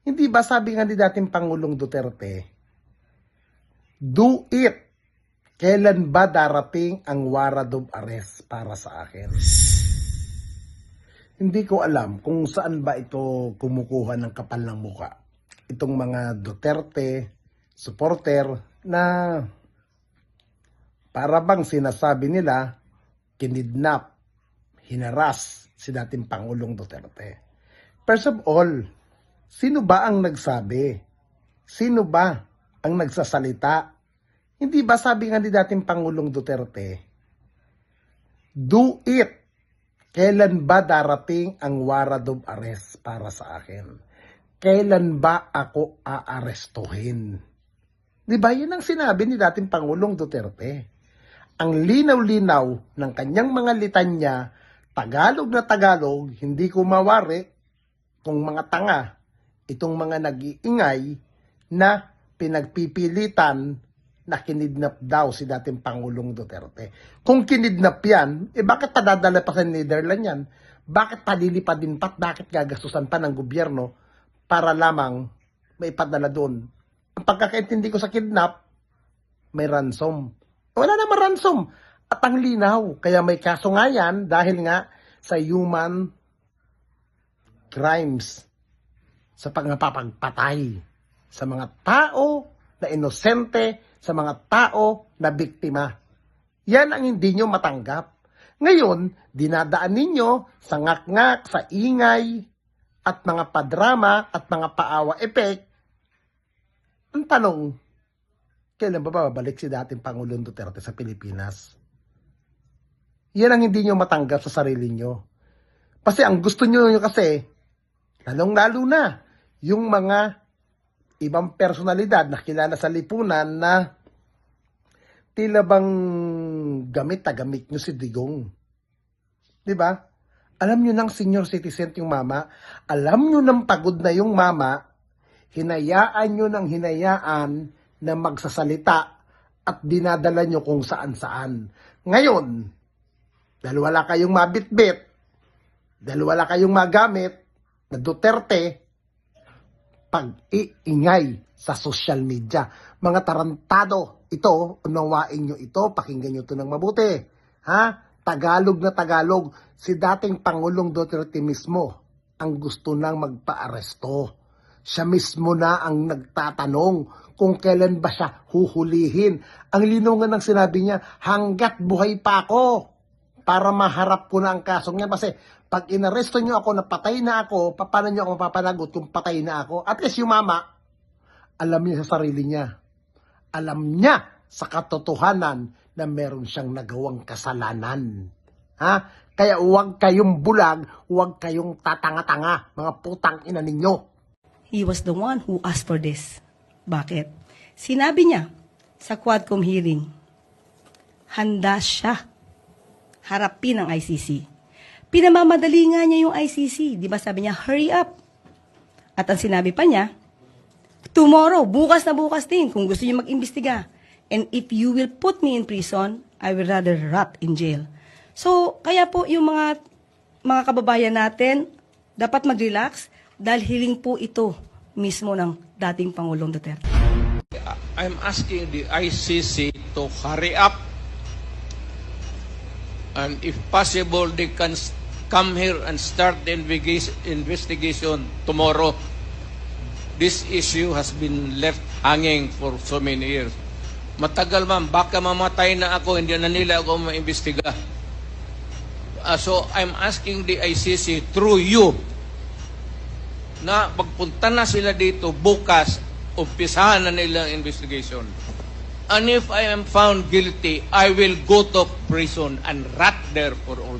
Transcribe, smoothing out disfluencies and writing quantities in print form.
Hindi ba sabi nga ni dating Pangulong Duterte, do it. Kailan ba darating ang warrant of arrest para sa akin? Hindi ko alam kung saan ba ito kumukuha ng kapal ng muka. Itong mga Duterte supporter na para bang sinasabi nila kinidnap, hinaras si dating Pangulong Duterte. First of all, sino ba ang nagsabi? Sino ba ang nagsasalita? Hindi ba sabi nga ni dating Pangulong Duterte, do it. Kailan ba darating ang warrant of arrest para sa akin? Kailan ba ako aarestuhin? Di ba yun ang sinabi ni dating Pangulong Duterte? Ang linaw-linaw ng kanyang mga litanya, Tagalog na Tagalog, hindi ko mawari kung mga tanga, itong mga nag-iingay na pinagpipilitan na kinidnap daw si dating Pangulong Duterte. Kung kinidnap yan, bakit padadala pa sa Netherlands yan? Bakit palilipad din pa? Bakit gagastusan pa ng gobyerno para lamang maipadala doon? Ang pagkakaintindi ko sa kidnap, may ransom. Wala namang ransom. At ang linaw. Kaya may kaso nga yan dahil nga sa human crimes, sa pagpapagpatay sa mga tao na inosente, sa mga tao na biktima. Yan ang hindi nyo matanggap. Ngayon, dinadaan ninyo sa ngak-ngak, sa ingay, at mga padrama, at mga paawa effect. Ang tanong, kailan ba babalik si dating Pangulong Duterte sa Pilipinas? Yan ang hindi nyo matanggap sa sarili nyo. Kasi ang gusto nyo kasi, lalong-lalo na, yung mga ibang personalidad na kilala sa lipunan na tila bang gamit nyo si Digong. Diba? Alam nyo ng senior citizen yung mama, alam nyo ng pagod na yung mama, hinayaan nyo ng hinayaan na magsasalita at dinadala nyo kung saan-saan. Ngayon, dahil wala kayong mabitbit, dahil wala kayong magamit na Duterte, pag-iingay sa social media. Mga tarantado, ito, unawain nyo ito, pakinggan nyo ito ng mabuti. Ha? Tagalog na Tagalog, si dating Pangulong Duterte mismo ang gusto nang magpa-aresto. Siya mismo na ang nagtatanong kung kailan ba siya huhulihin. Ang linungan ng sinabi niya, hanggat buhay pa ako para maharap ko na ang kasong yan. Kasi pag inaresto nyo ako na patay na ako, paano nyo ako mapapanagot kung patay na ako? At least yung mama, alam niya sa sarili niya. Alam niya sa katotohanan na meron siyang nagawang kasalanan. Ha? Kaya huwag kayong bulag, huwag kayong tatanga-tanga, mga putang ina ninyo. He was the one who asked for this. Bakit? Sinabi niya sa Quadcom hearing, handa siya harapin ang ICC. Pinamamadali nga niya yung ICC. Di ba sabi niya, hurry up. At ang sinabi pa niya, tomorrow, bukas na bukas din, kung gusto niyo mag-imbestiga. And if you will put me in prison, I will rather rot in jail. So, kaya po yung mga kababayan natin, dapat mag-relax dahil hiling po ito mismo ng dating Pangulong Duterte. I'm asking the ICC to hurry up. And if possible, they can come here and start the investigation tomorrow. This issue has been left hanging for so many years. Matagal ma'am, baka mamatay na ako, hindi na nila ako maimbestiga. So I'm asking the ICC through you na pagpunta na sila dito bukas, umpisahan na nila ang investigation. And if I am found guilty, I will go to prison and rot there for all.